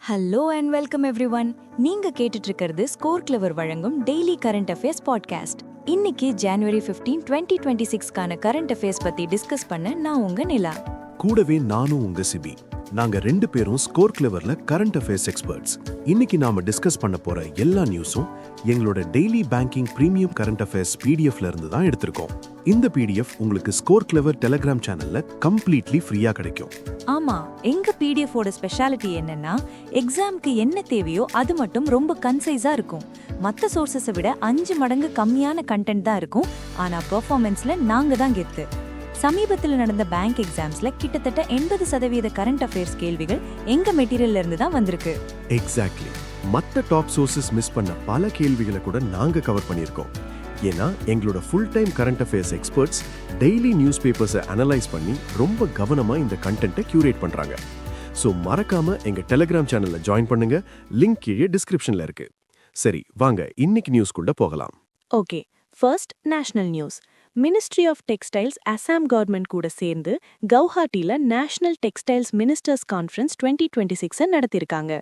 Hello and welcome everyone. நீங்க கேட்டுட்டு இருக்கிறது ஸ்கோர் கிளவர் வழங்கும் டெய்லி கரண்ட் அஃபேர்ஸ் பாட்காஸ்ட். இன்னைக்கு ஜனவரி 15, 2026க்கான கரண்ட் அஃபேர்ஸ் பத்தி டிஸ்கஸ் பண்ண நான் உங்க நிலா. கூடவே நானும் உங்க சிபி. நாங்க 2 பேரும் ஸ்கோர் கிளவர்ல கரண்ட் அஃபேர்ஸ் எக்ஸ்பர்ட்ஸ். இன்னைக்கு நாம டிஸ்கஸ் பண்ண போற எல்லா நியூஸும் எங்களோட daily banking premium current affairs பிடிஎஃப்ல இருந்து தான் எடுத்திருக்கோம். இந்த பிடிஎஃப் உங்களுக்கு ஸ்கோர் கிளவர் டெலிகிராம் சேனல்ல கம்ப்ளீட்லி ஃப்ரீயா கிடைக்கும். ஆமா, எங்க பிடிஎஃபோட ஸ்பெஷாலிட்டி என்னன்னா எக்ஸாம்க்கு என்ன தேவையோ அது மட்டும் ரொம்ப கன்சைஸா இருக்கும். மத்த சோர்சஸை விட 5 மடங்கு கம்மியான கண்டென்ட் தான் இருக்கும். ஆனா பெர்ஃபார்மன்ஸ்ல நாங்க தான் கெத்து. சமீபத்தில் நடந்த பேங்க் எக்ஸாம்ஸ்ல கிட்டத்தட்ட 80% கரண்ட் அஃபேர்ஸ் கேள்விகள் எங்க மெட்டீரியல்ல இருந்து தான் வந்திருக்கு. எக்ஸாக்ட்லி. மத்த டாப் சோர்சஸ் மிஸ் பண்ண பல கேள்விகளை கூட நாங்க கவர் பண்ணியிருக்கோம். ஏன்னா எங்களோட full time current affairs experts daily news பேப்பர்ஸை அனலைஸ் பண்ணி ரொம்ப கவனமா இந்த கண்டென்ட்டை கியூரேட் பண்றாங்க. ஸோ மறக்காம எங்க டெலிகிராம் சேனல்ல ஜாயின் பண்ணுங்க. லிங்க் கீழே டிஸ்கிரிப்ஷன்ல இருக்கு. சரி, வாங்க இன்னைக்கு நியூஸ்குள்ள போகலாம். Okay, first national news. Ministry of textiles Assam government கூட சேர்ந்து கவுஹாட்டில நேஷனல் டெக்ஸ்டைல்ஸ் மினிஸ்டர்ஸ் கான்ஃபரன்ஸ் 2026 நடத்திருக்காங்க.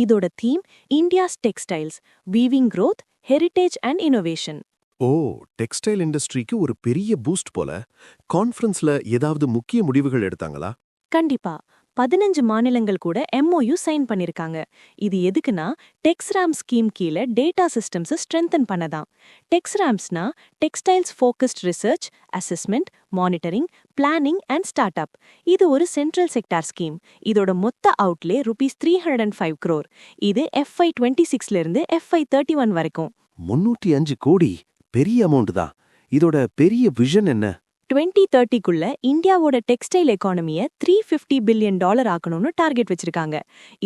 இதோட theme India's textiles weaving growth, heritage and innovation. Oh, textile இண்டஸ்ட்ரிக்கு ஒரு பெரிய பூஸ்ட் போல. கான்ஃபரன்ஸ்ல ஏதாவது முக்கிய முடிவுகள் எடுத்தாங்களா? கண்டிப்பா 15 மாநிலங்கள் கூட MOU சைன் பண்ணிருக்காங்க. இது எதுக்குன்னா டெக்ஸ்ராம் ஸ்கீம் கீழே டேட்டா சிஸ்டம்ஸை ஸ்ட்ரென்தன் பண்ணதான். டெக்ஸ்ராம்ஸ்னா textiles focused research, assessment, monitoring, planning and start up. இது ஒரு சென்ட்ரல் செக்டார் ஸ்கீம். இதோட மொத்த அவுட்லே ₹305 crore. இது FY26 இருந்து FY31 வரைக்கும். 305 கோடி பெரிய அமௌண்ட் தான். இதோட பெரிய விஷன் என்ன? 2030க்குள்ள இந்தியாவோட டெக்ஸ்டைல் எக்கானமியை $350 பில்லியன் ஆக்கணும்னு டார்கெட் வச்சிருக்காங்க.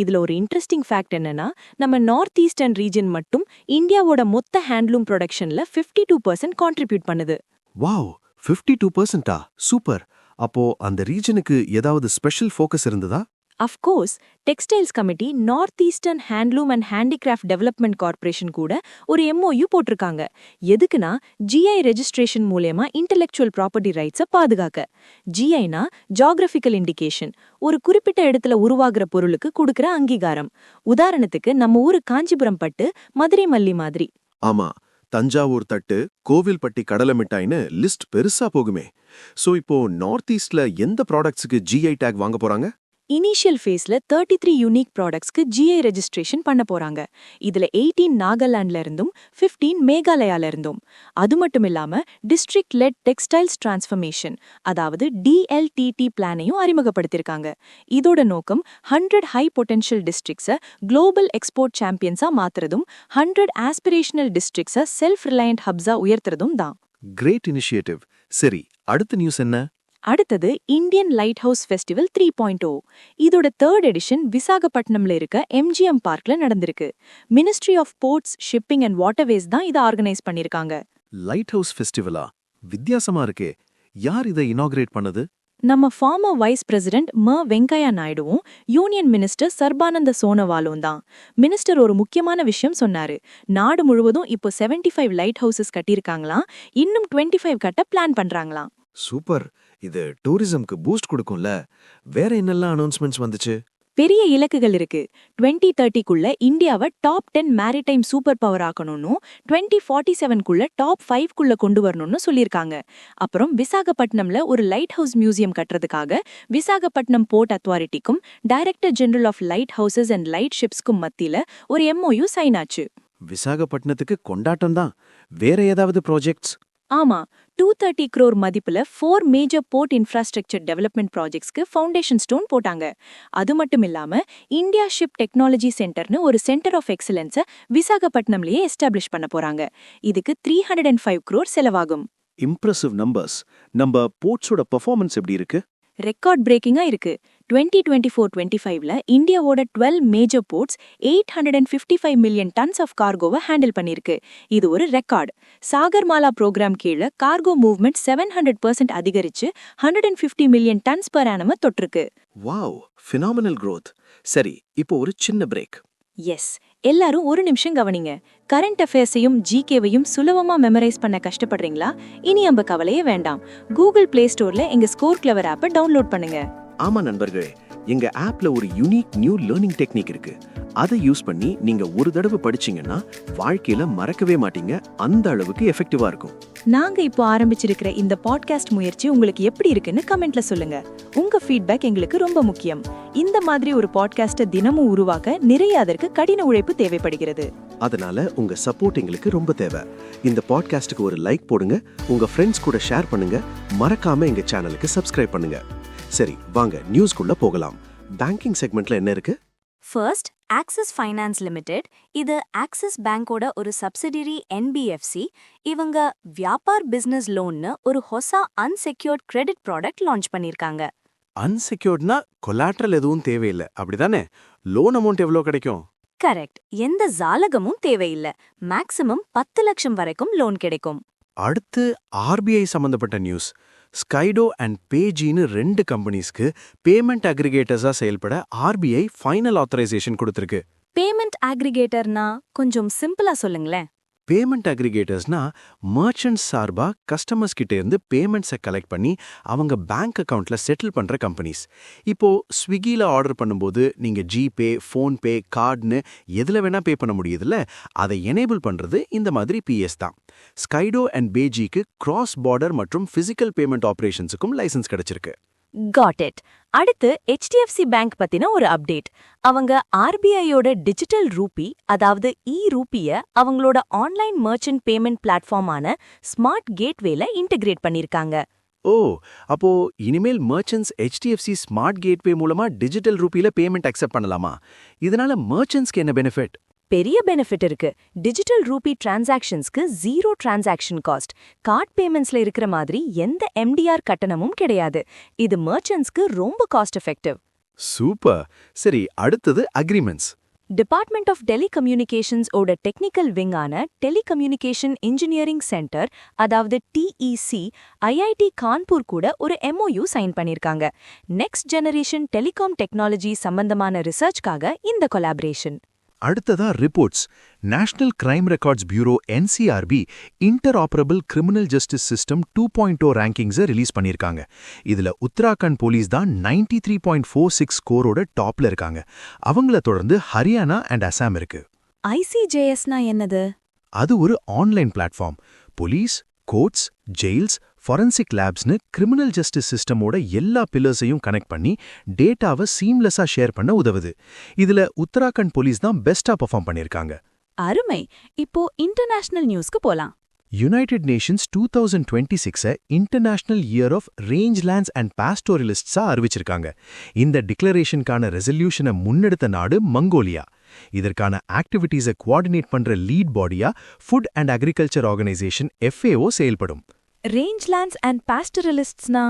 இதுல ஒரு இன்ட்ரெஸ்டிங் ஃபேக்ட் என்னன்னா, நம்ம நார்த் ஈஸ்டர்ன் ரீஜன் மட்டும் இந்தியாவோட மொத்த ஹேண்ட்லூம் ப்ரொடக்ஷன்ல 52% கான்ட்ரிபியூட் பண்ணுது. வாவ், 52%ஆ? சூப்பர். அப்போ அந்த ரீஜனுக்கு ஏதாவது ஸ்பெஷல் ஃபோக்கஸ் இருந்ததா? Of course, textiles committee north eastern handloom and handicraft development corporation கூட ஒரு MOU போட்டிருக்காங்க. எதுக்குன்னா GI ரெஜிஸ்ட்ரேஷன் மூலமா இன்டெலெக்சுவல் ப்ராப்பர்ட்டி ரைட்ஸை பாதுகாக்க. GIனா ஜியோகிராஃபிக்கல் இண்டிகேஷன், ஒரு குறிப்பிட்ட இடத்துல உருவாகிற பொருளுக்கு கொடுக்கிற அங்கீகாரம். உதாரணத்துக்கு நம்ம ஊரு காஞ்சிபுரம் பட்டு, மதுரை மல்லி மாதிரி. ஆமா, தஞ்சாவூர் தட்டு, கோவில்பட்டி கடலை மிட்டாய்னு லிஸ்ட் பெருசா போகுமே. சோ இப்போ நார்த் ஈஸ்ட்ல எந்த ப்ராடக்ட்ஸுக்கு GI டேக் வாங்க போறாங்க? இனிஷியல் ஃபேஸ்ல 33 யூனிக் ப்ராடக்ட்ஸ்க்கு GI ரெஜிஸ்ட்ரேஷன் பண்ண போறாங்க. இதுல 18 நாகாலாண்ட்ல இருந்தும் 15 மேகாலயால இருந்தும். அது மட்டும் இல்லாம டிஸ்ட்ரிக்ட் லெட் டெக்ஸ்டைல்ஸ் டிரான்ஸ்ஃபர்மேஷன், அதாவது DLTT பிளானையும் அறிமுகப்படுத்திருக்காங்க. இதோட நோக்கம் 100 ஹை பொட்டன்ஷியல் டிஸ்ட்ரிக்ட்ஸை குளோபல் எக்ஸ்போர்ட் சாம்பியன்ஸா மாத்துறதும் 100 ஆஸ்பிரேஷனல் டிஸ்ட்ரிக்ட்ஸை செல்ஃப் ரிலையன்ட் ஹப்ஸா உயர்த்துறதும் தான். Great initiative. சரி, அடுத்த நியூஸ் என்ன? அடுத்தது இந்தியன் லைட் ஹவுஸ் ஃபெஸ்டிவல் 3.0. இதோட 3rd எடிஷன் விசாகப்பட்டினம்ல இருக்க MGM பார்க்ல நடந்திருக்கு. Ministry of ports, shipping and waterways தான் இதை ஆர்கனைஸ் பண்ணிருக்காங்க. லைட் ஹவுஸ் ஃபெஸ்டிவலா? வித்தியாசமா இருக்கே. யார் இதை இனாகிரேட் பண்ணது? நம்ம ஃபார்மர் வைஸ் பிரசிடென்ட் வெங்கையா நாயுடுவும் யூனியன் மினிஸ்டர் சர்பானந்த சோனோவாலும் தான். மினிஸ்டர் ஒரு முக்கியமான விஷயம் சொன்னாரு. நாடு முழுவதும் இப்போ 75 லைட் ஹவுசஸ் கட்டியிருக்காங்களாம். இன்னும் 25 கட்ட பிளான் பண்றாங்களாம். சூப்பர். இது டூரிசம்க்கு பூஸ்ட் கொடுக்கும்ல. வேற என்னெல்லாம் அனௌன்ஸ்மெண்ட்ஸ் வந்துச்சு? பெரிய இலக்குகள் இருக்கு. 2030க்குள்ள இந்தியாவை டாப் 10 மேரிடைம் சூப்பர் பவர் ஆக்கணும்னு, 2047க்குள்ள டாப் 5க்குள்ள கொண்டு வரணும்னு சொல்லியிருக்காங்க. அப்புறம் விசாகப்பட்டினம்ல ஒரு லைட் ஹவுஸ் மியூசியம் கட்டுறதுக்காக விசாகப்பட்டினம் போர்ட் அத்தாரிட்டிக்கும் director general of light houses and light ஷிப்ஸ்க்கும் மத்தியில ஒரு MOU சைன் ஆச்சு. விசாகப்பட்டினத்துக்கு கொண்டாட்டம் தான். வேற ஏதாவது ப்ராஜெக்ட்ஸ்? ஆமா, 230 crore மதிப்புல 4 மேஜர் போர்ட் இன்ஃப்ராஸ்ட்ரக்சர் டெவலப்மெண்ட் ப்ராஜெக்ட்ஸ்க்கு ஃபவுண்டேஷன் ஸ்டோன் போட்டாங்க. அது மட்டும் இல்லாம இந்தியா ஷிப் டெக்னாலஜி சென்டர்னு ஒரு சென்டர் ஆஃப் எக்ஸலன்ஸை விசாகப்பட்டினம்லயே எஸ்டாப்ளிஷ் பண்ண போறாங்க. இதுக்கு 305 crore செலவாகும். Impressive numbers. நம்ம போர்ட்ஸோட பெர்ஃபார்மன்ஸ் எப்படி இருக்கு? ரெக்கார்ட் பிரேக்கிங்கா இருக்கு. 2024-25ல இந்தியாவோட 12 major ports 855 million tons of கார்கோவை ஹேண்டில் பண்ணிருக்கு. இது ஒரு ரெக்கார்ட். சாகர்மாலா ப்ரோக்ராம் கீழே கார்கோ மூவ்மெண்ட் 700% அதிகரிச்சு 150 மில்லியன் டன்ஸ் பர் ஆனம் தொட்டிருக்கு. Wow, phenomenal growth. சரி, இப்போ ஒரு சின்ன பிரேக். எஸ், எல்லாரும் ஒரு நிமிஷம் கவனிங்க. கரண்ட் அஃபேர்ஸையும் GKவையும் சுலபமா மெமரைஸ் பண்ண கஷ்டப்படுறீங்களா? இனி நம்ம கவலையே வேண்டாம். கூகுள் பிளே ஸ்டோர்ல எங்க ஸ்கோர் கிளவர் ஆப்பை டவுன்லோட் பண்ணுங்க. ஆமா நண்பர்களே, எங்க ஆப்ல ஒரு யூனிக் நியூ லேர்னிங் டெக்னிக் இருக்கு. அதை யூஸ் பண்ணி நீங்க ஒரு தடவை படிச்சீங்கன்னா வாழ்க்கையில மறக்கவே மாட்டீங்க. அந்த அளவுக்கு எஃபெக்டிவா இருக்கும். நாங்க இப்போ ஆரம்பிச்சிருக்கிற இந்த பாட்காஸ்ட் முயற்சி உங்களுக்கு எப்படி இருக்குன்னு கமெண்ட்ல சொல்லுங்க. உங்க ஃபீட்பேக் எங்களுக்கு ரொம்ப முக்கியம். இந்த மாதிரி ஒரு பாட்காஸ்ட்டை தினமும் உருவாக்க நிறைய அதற்கு கடின உழைப்பு தேவைப்படுகிறது. அதனால உங்க சப்போர்ட் எங்களுக்கு ரொம்ப தேவை. இந்த பாட்காஸ்டுக்கு ஒரு லைக் போடுங்க, உங்க ஃப்ரெண்ட்ஸ் கூட ஷேர் பண்ணுங்க, மறக்காம எங்க சேனலுக்கு சப்ஸ்கிரைப் பண்ணுங்க. சரி, வாங்க நியூஸ்க்குள்ள போகலாம். பேங்கிங் செக்மெண்ட்ல என்ன இருக்கு? First, axis finance limited. இது ஆக்சிஸ் பேங்கோட ஒரு சப்சிடியரி NBFC. இவங்க வியாபார் பிசினஸ் லோன்னு ஒரு ஹொச அன்செக்யூர்ட் கிரெடிட் ப்ராடக்ட் லான்ச் பண்ணிருக்காங்க. அன்செக்யூர்ட்னா கொலாட்ரல் எதுவும் தேவையில்லை, அப்படிதானே? லோன் அமௌண்ட் எவ்வளோ கிடைக்கும்? கரெக்ட். எந்த ஜாலகமும் தேவையில்லை. மேக்ஸிமம் 10 லட்சம் வரைக்கும் லோன் கிடைக்கும். அடுத்து RBI சம்பந்தப்பட்ட நியூஸ். ஸ்கைடோ அண்ட் பேஜின்னு 2 கம்பெனிஸ்க்கு பேமெண்ட் அக்ரிகேட்டர்ஸா செயல்பட RBI ஃபைனல் ஆத்தரைசேஷன் கொடுத்திருக்கு. பேமெண்ட் அக்ரிகேட்டர்னா கொஞ்சம் சிம்பிளா சொல்லுங்களேன். பேமெண்ட் அக்ரிகேட்டர்ஸ்னா மர்ச்சன்ட்ஸ் சார்பா கஸ்டமர்ஸ் கிட்ட இருந்து பேமெண்ட்ஸை கலெக்ட் பண்ணி அவங்க பேங்க் அக்கவுண்ட்ல செட்டில் பண்ற கம்பெனிஸ். இப்போ ஸ்விக்கியில் ஆர்டர் பண்ணும்போது நீங்க ஜிபே, ஃபோன்பே, கார்டுன்னு எதுல வேணா பே பண்ண முடியுதுல்ல, அதை எனேபிள் பண்றது இந்த மாதிரி PS தான். ஸ்கைடோ அண்ட் பேஜிக்கு கிராஸ் பார்டர் மற்றும் பிசிக்கல் பேமெண்ட் ஆபரேஷன்ஸுக்கும் லைசன்ஸ் கிடைச்சிருக்கு. Got it. அடுத்து HDFC பேங்க் பத்தின ஒரு அப்டேட். அவங்க RBIயோட டிஜிட்டல் ரூபி, அதாவது ரூபிய அவங்களோட ஆன்லைன் மர்ச்சன்ட் பேமெண்ட் பிளாட்ஃபார்மான ஸ்மார்ட் கேட்வேல இன்டகிரேட் பண்ணிருக்காங்க. ஓ, அப்போ இனிமேல் மர்ச்சன்ட்ஸ் HDFC ஸ்மார்ட் கேட்வே மூலமா டிஜிட்டல் ரூபியில பேமெண்ட் அக்செப்ட் பண்ணலாமா? இதனால மர்ச்சன்ட்ஸ்க்கு என்ன பெனிஃபிட்? பெரிய பெனிஃபிட் இருக்கு. டிஜிட்டல் ரூபி டிரான்சாக்ஷன்ஸ்க்கு 0 டிரான்சாக்ஷன் காஸ்ட். கார்ட் பேமெண்ட்ஸ்ல இருக்கிற மாதிரி எந்த MDR கட்டணமும் கிடையாது. இது மர்ச்சன்ட்ஸ்க்கு ரொம்ப காஸ்ட் எஃபெக்டிவ். சூப்பர். சரி, அடுத்தது அக்ரிமெண்ட்ஸ். டிபார்ட்மெண்ட் ஆஃப் டெலிகம்யூனிகேஷன்ஸ் ஓட டெக்னிக்கல் விங்கான டெலிகம்யூனிகேஷன் இன்ஜினியரிங் சென்டர், அதாவது TEC, IIT கான்பூர் கூட ஒரு MOU சைன் பண்ணிருக்காங்க. நெக்ஸ்ட் ஜெனரேஷன் டெலிகாம் டெக்னாலஜி சம்பந்தமான ரிசர்ச்காக இந்த கொலாபரேஷன். அடுத்ததா reports. National crime records bureau NCRB interoperable criminal justice system 2.0 ரேங்கிங்ஸை ரிலீஸ் பண்ணியிருக்காங்க. இதுல உத்தராகண்ட் போலீஸ் தான் 93.46 ஸ்கோரோட டாப்ல இருக்காங்க. அவங்கள தொடர்ந்து ஹரியானா அண்ட் அசாம் இருக்கு. ICJSனா என்னது? அது ஒரு online platform. Police, courts, jails, forensic லேப்ஸ்னு கிரிமினல் ஜஸ்டிஸ் சிஸ்டமோட எல்லா பில்லர்ஸையும் கனெக்ட் பண்ணி டேட்டாவை சீம்லெஸ்ஸா ஷேர் பண்ண உதவுது. இதுல உத்தராகண்ட் போலீஸ் தான் பெஸ்டா பெர்ஃபார்ம் பண்ணிருக்காங்க. அருமை. இப்போ இன்டர்நேஷனல் நியூஸ்க்கு போலாம். United Nations 2026 international year of rangelands and பாஸ்டோரலிஸ்ட்ஸா அறிவிச்சிருக்காங்க. இந்த டிக்ளரேஷனுக்கான ரெசல்யூஷனை முன்னெடுத்த நாடு மங்கோலியா. இதற்கான ஆக்டிவிட்டீஸை கோஆர்டினேட் பண்ற லீட் பாடியா food and agriculture organisation FAO செயல்படும். ரேஞ்ச்லேண்ட்ஸ் அண்ட் பாஸ்டரலிஸ்ட்ஸ்னா?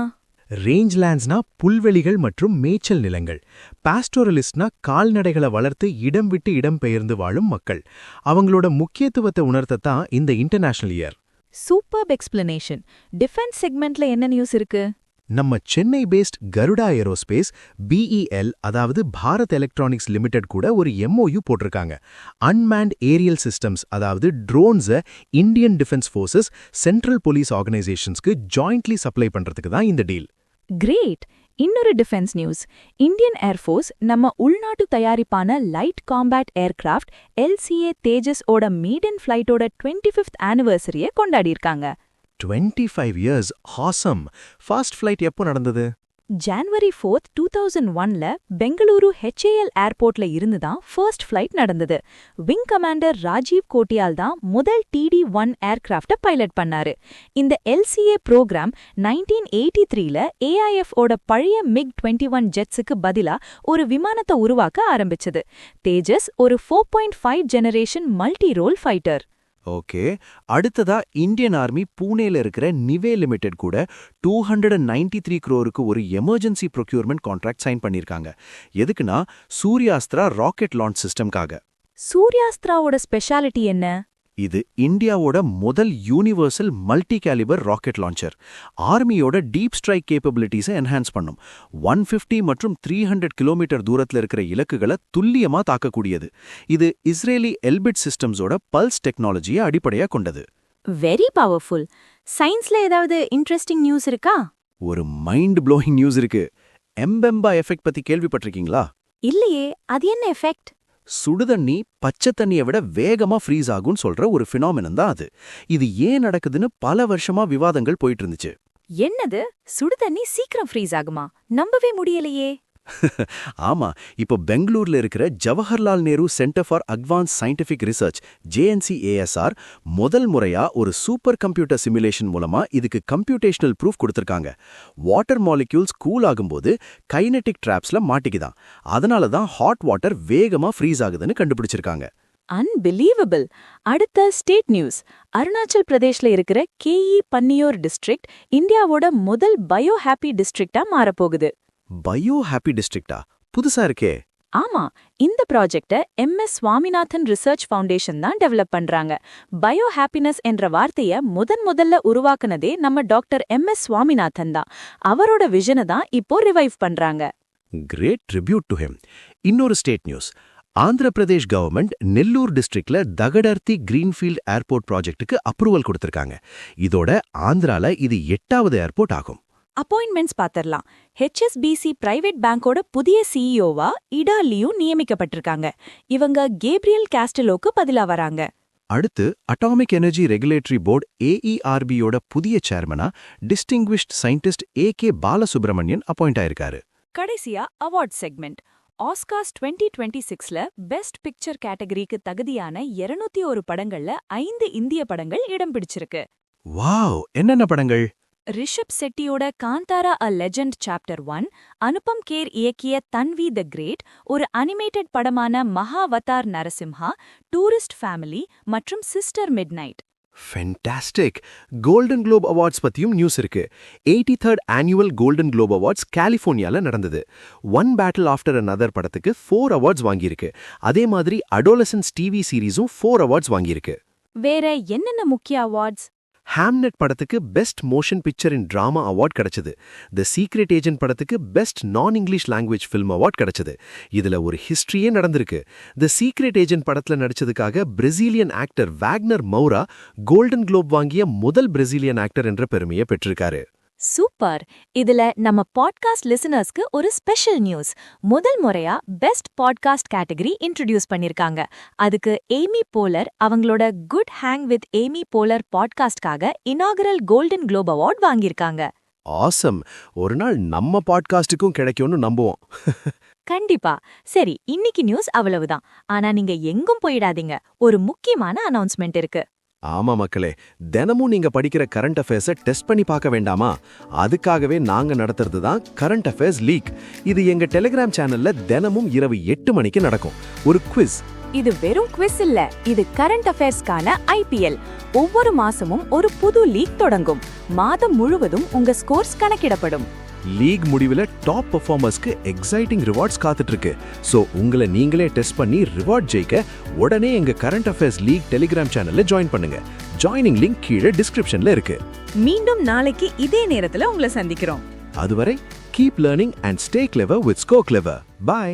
ரேஞ்ச்லேண்ட்ஸ்னா புல்வெளிகள் மற்றும் மேய்ச்சல் நிலங்கள். பாஸ்டோரலிஸ்ட்னா கால்நடைகளை வளர்த்து இடம் விட்டு இடம் பெயர்ந்து வாழும் மக்கள். அவங்களோட முக்கியத்துவத்தை உணர்த்தத்தான் இந்த international year. Superb explanation. Defence செக்மெண்ட்ல என்ன நியூஸ் இருக்கு? நம்ம Chennai based Garuda aerospace BEL, அதாவது பாரத் எலக்ட்ரானிக்ஸ் லிமிடெட் கூட ஒரு MOU போட்டிருக்காங்க. அன்மேண்ட் ஏரியல் சிஸ்டம்ஸ், அதாவது ட்ரோன்ஸை Indian defence forces, central police ஆர்கனைசேஷன்ஸ்க்கு ஜாயிண்ட்லி சப்ளை பண்றதுக்கு தான் இந்த டீல். கிரேட். இன்னொரு டிஃபென்ஸ் நியூஸ். இந்தியன் ஏர்ஃபோர்ஸ் நம்ம உள்நாட்டு தயாரிப்பான light combat aircraft LCA Tejas ஓட மீடன் ஃபிளைட்டோட 25th ஆனிவர்சரியை கொண்டாடியிருக்காங்க. 25 years, awesome. ஃபர்ஸ்ட் ஃப்ளைட் எப்போ நடந்தது? January 4th, 2001ல பெங்களூரு HAL ஏர்போர்ட்ல இருந்து தான் ஃபர்ஸ்ட் ஃப்ளைட் நடந்தது. விங் கமாண்டர் ராஜீவ் கோட்டியால் தான் முதல் TD-1 ஏர்கிராஃப்ட பைலட் பண்ணாரு. இந்த LCA ப்ரோக்ராம் 1983ல AIF ஓட பழைய MiG-21 ஜெட்ஸுக்கு பதிலா ஒரு விமானத்தை உருவாக்க ஆரம்பிச்சது. தேஜஸ் ஒரு 4.5 generation multi role fighter. Okay, அடுத்ததா இந்தியன் ஆர்மி பூனேல இருக்கிற நிவே லிமிடெட் கூட 293 crore ஒரு எமர்ஜென்சி ப்ரொக்யூர்மெண்ட் கான்ட்ராக்ட் சைன் பண்ணிருக்காங்க. எதுக்குன்னா சூர்யாஸ்திரா ராக்கெட் லான்ச் சிஸ்டம்காக. சூர்யாஸ்திராவோட ஸ்பெஷாலிட்டி என்ன? இது இந்தியாவோட முதல் universal multi calibre rocket launcher. ஆர்மியோட டீப் ஸ்ட்ரைக் கேப்பபிலிட்டிஸை என்ஹான்ஸ் பண்ணும். 150 மற்றும் 300 கிலோமீட்டர் தூரத்தில் இருக்கிற இலக்குகளை துல்லியமா தாக்கக்கூடியது. இது இஸ்ரேலி எல்பிட் சிஸ்டம்ஸோட பல்ஸ் டெக்னாலஜியை அடிப்படையாக கொண்டது. Very powerful. சயின்ஸ்ல ஏதாவது இன்ட்ரெஸ்டிங் நியூஸ் இருக்கா? ஒரு மைண்ட் ப்ளோயிங் நியூஸ் இருக்கு. எம்பெம்பா எஃபெக்ட் பத்தி கேள்விப்பட்டிருக்கீங்களா? இல்லையே, அது என்ன எஃபெக்ட்? சுடுதண்ணி பச்சை தண்ணியை விட வேகமா ஃப்ரீஸ் ஆகும்னு சொல்ற ஒரு ஃபினாமினன் தான் அது. இது ஏன் நடக்குதுன்னு பல வருஷமா விவாதங்கள் போயிட்டு இருந்துச்சு. என்னது, சுடு தண்ணி சீக்கிரம் ஃப்ரீஸ் ஆகுமா? நம்பவே முடியலையே. ஆமா, இப்போ பெங்களூர்ல இருக்கிற Jawaharlal Nehru centre for advance scientific research JNCASR முதல் முறையா ஒரு சூப்பர் கம்ப்யூட்டர் சிமுலேஷன் மூலமா இதுக்கு கம்ப்யூட்டேஷனல் ப்ரூஃப் கொடுத்திருக்காங்க. வாட்டர் மாலிக்யூல்ஸ் கூல் ஆகும்போது கைனெட்டிக் ட்ராப்ஸ்ல மாட்டிக்குதான். அதனால தான் ஹாட் வாட்டர் வேகமா ஃப்ரீஸ் ஆகுதுன்னு கண்டுபிடிச்சிருக்காங்க. அன்பிலீவபிள். அடுத்த ஸ்டேட் நியூஸ். அருணாச்சல் பிரதேஷ்ல இருக்கிற KE பன்னியோர் டிஸ்ட்ரிக்ட் இந்தியாவோட முதல் பயோ ஹாப்பி டிஸ்ட்ரிக்டா மாறப்போகுது. பயோ ஹாப்பி டிஸ்ட்ரிக்டா? புதுசா இருக்கே. ஆமா, இந்த ப்ராஜெக்ட MS சுவாமிநாதன் ரிசர்ச் ஃபவுண்டேஷன் தான் டெவலப் பண்றாங்க. பயோ ஹாப்பினஸ் என்ற வார்த்தைய முதல்ல உருவாக்குனதே நம்ம டாக்டர் MS சுவாமிநாதன் தான். அவரோட விஷனை தான் இப்போ ரிவைவ் பண்றாங்க. Great tribute to him. இன்னொரு state news. Andhra Pradesh government Nellore டிஸ்ட்ரிக்ட்ல தகடர்த்தி கிரீன்ஃபீல்ட் ஏர்போர்ட் ப்ராஜெக்ட்டுக்கு அப்ரூவல் கொடுத்திருக்காங்க. இதோட ஆந்திரால இது 8வது ஏர்போர்ட் ஆகும். அப்பாயின்மெண்ட்ஸ் பாத்திரலாம். HSBC பிரைவேட் பேங்கோட புதிய CEOவா இடா லியூ நியமிக்கப்பட்டிருக்காங்க. இவங்க கேப்ரியல் காஸ்டலோக்கு பதிலா வராங்க. அடுத்து அட்டாமிக் எனர்ஜி ரெகுலேட்டரி போர்டு AERBயோட புதிய சேர்மனா distinguished scientist AK Balasubramanian appoint ஆயிருக்காரு. கடைசியா அவார்ட் செக்மெண்ட். ஆஸ்கார்ஸ் 2026ல பெஸ்ட் பிக்சர் கேட்டகரிக்கு தகுதியான 201 படங்கள்ல 5 இந்திய படங்கள் இடம் பிடிச்சிருக்கு. வாவ், என்னென்ன படங்கள்? ரிஷப் செட்டியோட Kantara a legend chapter 1, Anupam Kher இயக்கிய தன்வி த கிரேட், ஒரு அனிமேட்டட் படமான மகாவதார் நரசிம்ஹா, டூரிஸ்ட் ஃபேமிலி மற்றும் sister midnight. Fantastic. Golden globe awards பத்தியும் நியூஸ் இருக்கு. 83rd annual golden globe awards கலிஃபோர்னியால நடந்தது. ஒன் பேட்டில் ஆஃப்டர் another படத்துக்கு 4 அவார்ட்ஸ் வாங்கியிருக்கு. அதே மாதிரி அடோலசன்ஸ் TV சீரீஸும் 4 அவார்ட்ஸ் வாங்கியிருக்கு. வேற என்னென்ன முக்கிய அவார்ட்ஸ்? ஹாம்னெட் படத்துக்கு best motion picture in drama award கிடைச்சது. தி சீக்ரெட் ஏஜென்ட் படத்துக்கு best non English language film award கிடைச்சது. இதுல ஒரு ஹிஸ்டரியே நடந்திருக்கு. தி சீக்ரெட் ஏஜென்ட் படத்துல நடிச்சதுக்காக Brazilian actor Wagner Moura golden globe வாங்கிய முதல் பிரேசிலியன் ஆக்டர் என்ற பெருமையை பெற்றிருக்காரு. சூப்பர். இதுல நம்ம பாட்காஸ்ட் லிசனர்ஸ்க்கு ஒரு ஸ்பெஷல் நியூஸ். முதல் முறையா பெஸ்ட் பாட்காஸ்ட் கேட்டகரி இன்ட்ரோடியூஸ் பண்ணிருக்காங்க. அதுக்கு ஏமி போலர் அவங்களோட good hang with Amy Poehler பாட்காஸ்ட்காக இனாகரல் கோல்டன் குளோப் அவார்ட் வாங்கியிருக்காங்க. ஆசம். ஒரு நாள் நம்ம பாட்காஸ்டுக்கும் கிடைக்கும்னு நம்புவோம். கண்டிப்பா. சரி, இன்னைக்கு நியூஸ் அவ்வளவுதான். ஆனா நீங்க எங்கும் போயிடாதீங்க. ஒரு முக்கியமான அனௌன்ஸ்மெண்ட் இருக்கு. ஆமா மக்களே, தினமும் நீங்க படிக்கிற கரண்ட் அஃபேர்ஸை டெஸ்ட் பண்ணி பார்க்க வேண்டாமா? அதுக்காகவே நாங்க நடத்துறது தான் கரண்ட் அஃபேர்ஸ் லீக். இது எங்க டெலிகிராம் சேனல்ல தினமும் இரவு 8 மணிக்கு நடக்கும். ஒரு குவிஸ். இது வெறும் குவிஸ் இல்ல, இது கரண்ட் அஃபேர்ஸ்க்கான IPL. ஒவ்வொரு மாசமும் ஒரு புது லீக் தொடங்கும். மாதம் முழுவதும் உங்க ஸ்கோர்ஸ் கணக்கிடப்படும். லீக் முடிவுல டாப் பெர்ஃபார்மர்ஸ்க்கு எக்ஸைட்டிங் ரிவார்ட்ஸ் காத்துட்டு இருக்கு. சோ உங்களை நீங்களே டெஸ்ட் பண்ணி ரிவார்ட் ஜெயிக்க உடனே எங்க கரண்ட் அஃபேர்ஸ் லீக் டெலிகிராம் சேனல்ல ஜாயின் பண்ணுங்க. ஜாயினிங் லிங்க் கீழே டிஸ்கிரிப்ஷன்ல இருக்கு. மீண்டும் நாளைக்கு இதே நேரத்துல உங்களை சந்திக்கிறோம். அதுவரை keep learning and stay clever with Score Clever. By.